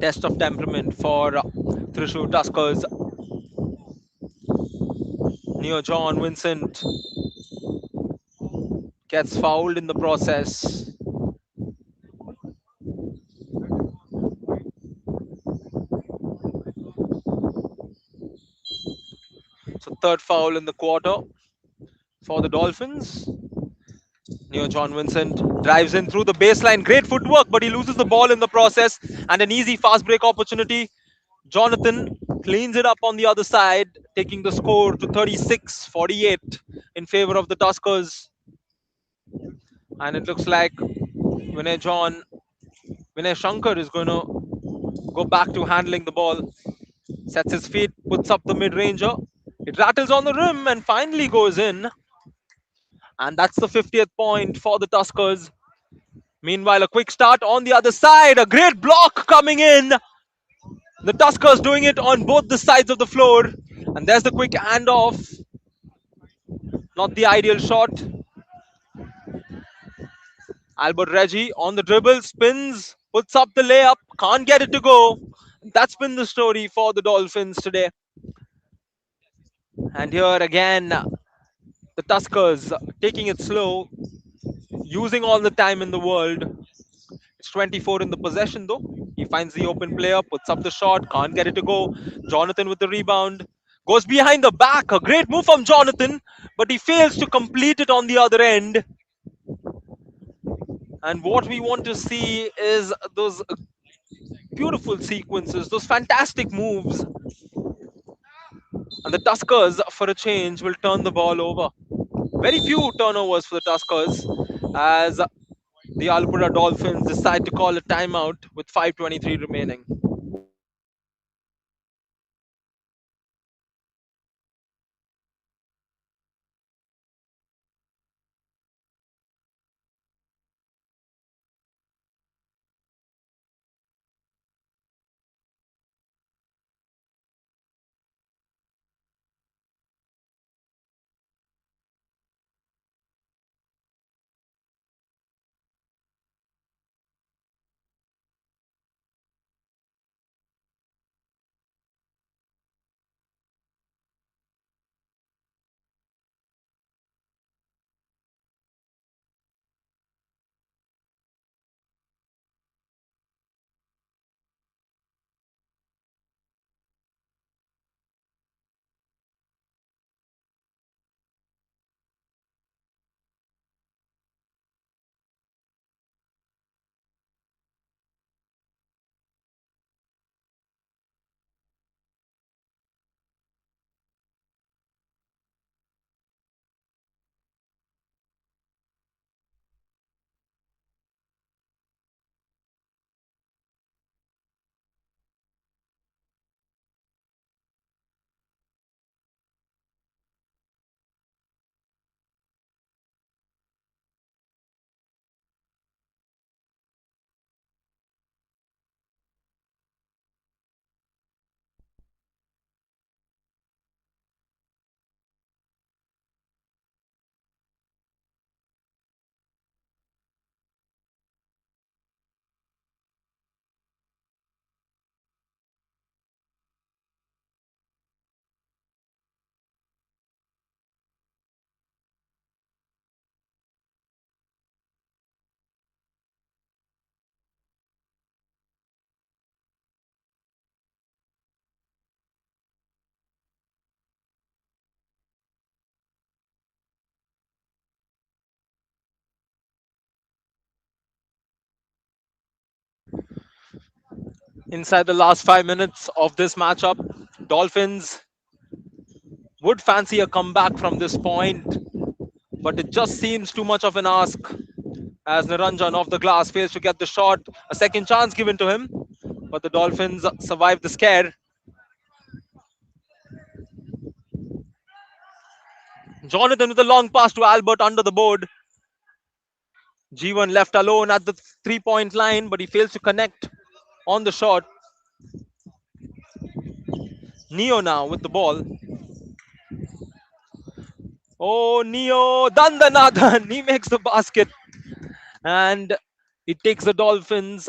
Test of temperament for Thrissur Tuskers. Neo John Vincent gets fouled in the process. So third foul in the quarter for the Dolphins. Neo John Vincent drives in through the baseline. Great footwork, but he loses the ball in the process. And an easy fast break opportunity. Jonathan cleans it up on the other side, taking the score to 36-48 in favor of the Tuskers. And it looks like Vinay Shankar is going to go back to handling the ball. Sets his feet, puts up the mid-ranger. It rattles on the rim and finally goes in. And that's the 50th point for the Tuskers. Meanwhile, a quick start on the other side. A great block coming in. The Tuskers doing it on both the sides of the floor. And there's the quick handoff. Not the ideal shot. Albert Reggie on the dribble, spins, puts up the layup, can't get it to go. That's been the story for the Dolphins today. And here again, the Tuskers taking it slow, using all the time in the world. It's 24 in the possession though. He finds the open player, puts up the shot, can't get it to go. Jonathan with the rebound. Goes behind the back. A great move from Jonathan, but he fails to complete it on the other end. And what we want to see is those beautiful sequences, those fantastic moves. And the Tuskers, for a change, will turn the ball over. Very few turnovers for the Tuskers as the Alappuzha Dolphins decide to call a timeout with 5:23 remaining. Inside the last 5 minutes of this matchup, Dolphins would fancy a comeback from this point, but it just seems too much of an ask as Niranjan off the glass fails to get the shot. A second chance given to him, but the Dolphins survive the scare. Jonathan with a long pass to Albert under the board. G1 left alone at the 3 point line, but he fails to connect on the shot. Neo now with the ball. Oh, Neo, Dandanathan, he makes the basket, and it takes the Dolphins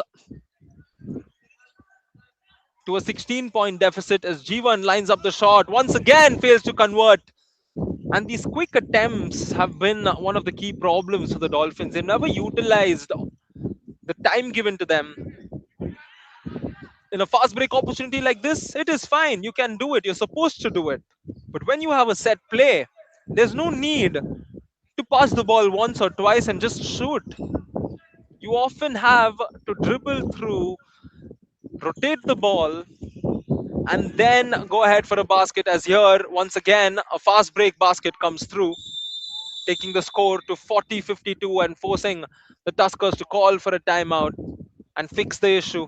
to a 16 point deficit as G1 lines up the shot. Once again, fails to convert. And these quick attempts have been one of the key problems for the Dolphins. They've never utilized the time given to them. In a fast break opportunity like this, it is fine. You can do it. You're supposed to do it. But when you have a set play, there's no need to pass the ball once or twice and just shoot. You often have to dribble through, rotate the ball, and then go ahead for a basket. As here, once again, a fast break basket comes through, taking the score to 40-52 and forcing the Tuskers to call for a timeout and fix the issue.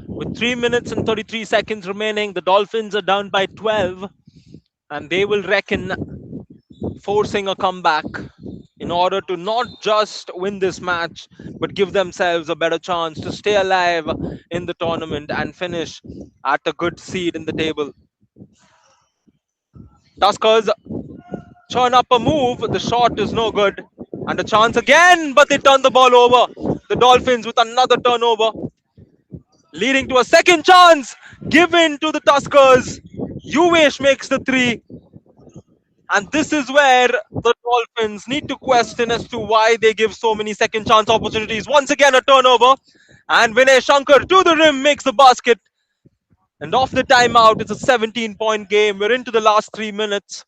With 3 minutes and 33 seconds remaining, the Dolphins are down by 12 and they will reckon forcing a comeback in order to not just win this match but give themselves a better chance to stay alive in the tournament and finish at a good seed in the table. Tuskers churn up a move, the shot is no good, and a chance again, but they turn the ball over. The Dolphins with another turnover, leading to a second chance given to the Tuskers. Uvesh makes the three, and this is where the Dolphins need to question as to why they give so many second chance opportunities. Once again, a turnover, and Vinay Shankar to the rim makes the basket. And off the timeout, it's a 17 point game. We're into the last 3 minutes.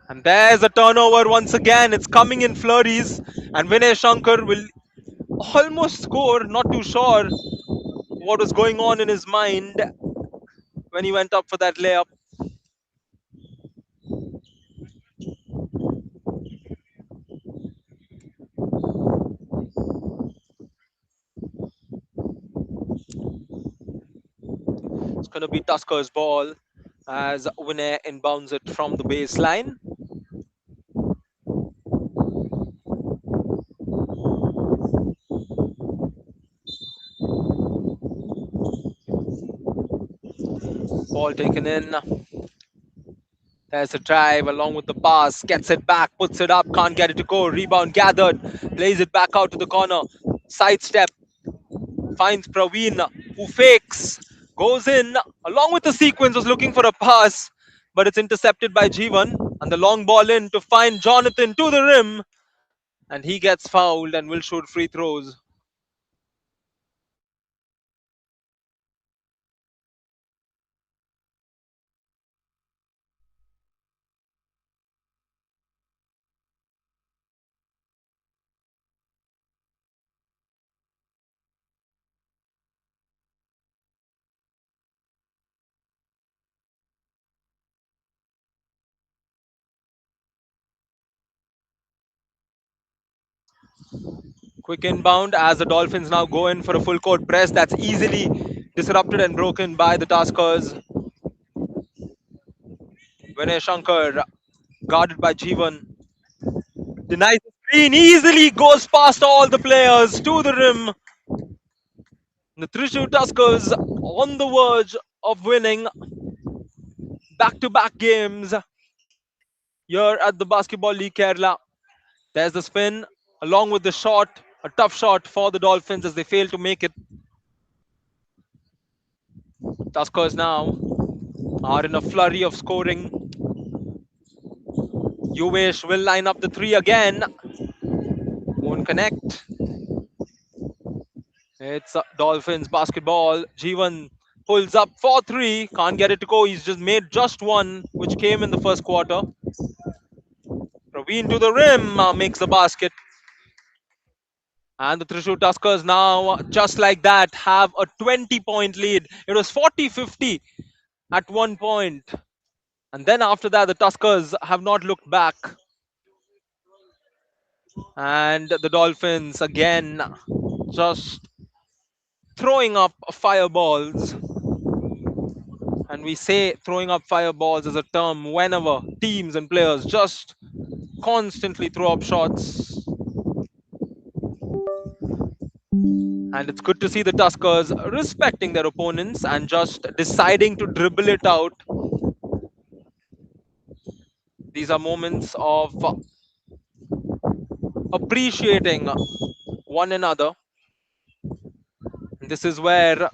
And there's a turnover once again. It's coming in flurries, and Vinay Shankar will almost score. Not too sure what was going on in his mind when he went up for that layup. It's going to be Tusker's ball as Vinay inbounds it from the baseline. Ball taken in. There's a drive along with the pass. Gets it back, puts it up, can't get it to go. Rebound gathered, plays it back out to the corner. Sidestep, finds Praveen, who fakes, goes in, along with the sequence, was looking for a pass, but it's intercepted by Jeevan. And the long ball in to find Jonathan to the rim, and he gets fouled and will shoot free throws. Quick inbound as the Dolphins now go in for a full court press that's easily disrupted and broken by the Tuskers. Vinay Shankar, guarded by Jeevan, denies the screen, easily goes past all the players to the rim. The Thrissur Tuskers on the verge of winning back-to-back games here at the Basketball League Kerala. There's the spin along with the shot, a tough shot for the Dolphins as they fail to make it. Tuskers now are in a flurry of scoring. Uvesh will line up the three again. Won't connect. It's Dolphins basketball. Jeevan pulls up for three. Can't get it to go. He's just made just one, which came in the first quarter. Praveen to the rim, makes the basket. And the Thrissur Tuskers now, just like that, have a 20-point lead. It was 40-50 at one point. And then after that, the Tuskers have not looked back. And the Dolphins again just throwing up fireballs. And we say throwing up fireballs is a term whenever teams and players just constantly throw up shots. And it's good to see the Tuskers respecting their opponents and just deciding to dribble it out. These are moments of appreciating one another. And this is where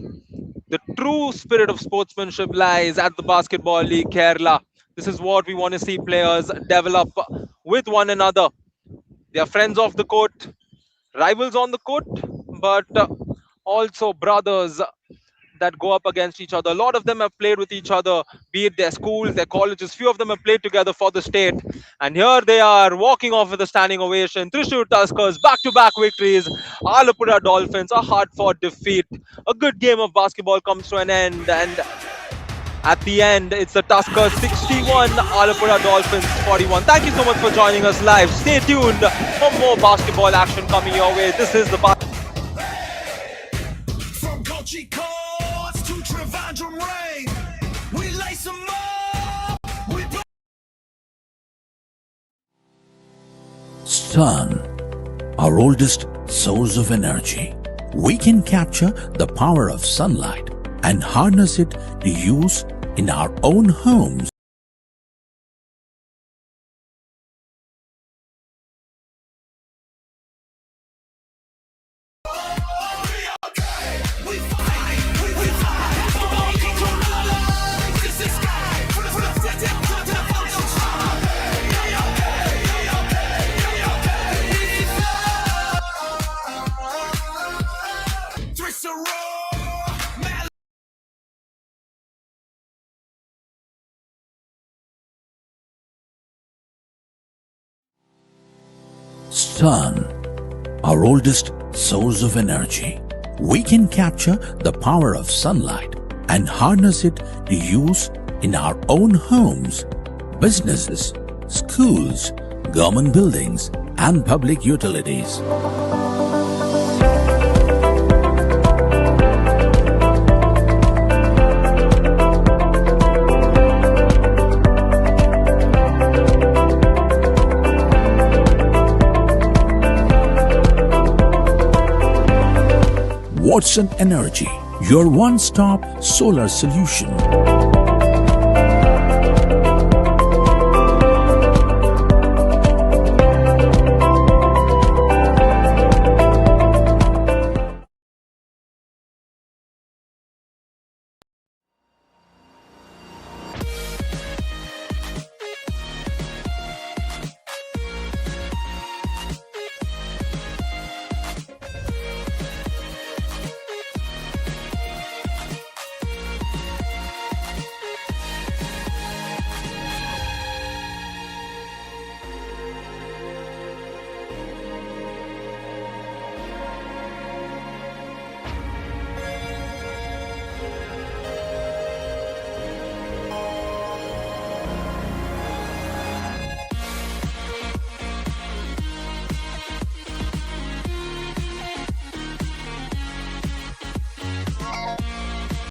the true spirit of sportsmanship lies at the Basketball League Kerala. This is what we want to see players develop with one another. They are friends off the court, rivals on the court, but also brothers that go up against each other. A lot of them have played with each other, be it their schools, their colleges. Few of them have played together for the state. And here they are walking off with a standing ovation. Thrissur Tuskers, back-to-back victories. Alappuzha Dolphins, a hard-fought defeat. A good game of basketball comes to an end. And at the end, it's the Tuskers 61, Alappuzha Dolphins 41. Thank you so much for joining us live. Stay tuned for more basketball action coming your way. This is the From Kochi courts to Trivandrum rain, we lace them up. We Sun, our oldest source of energy. We can capture the power of sunlight and harness it to use in our own homes. Sun, our oldest source of energy. We can capture the power of sunlight and harness it to use in our own homes, businesses, schools, government buildings, and public utilities. Watson Energy, your one-stop solar solution.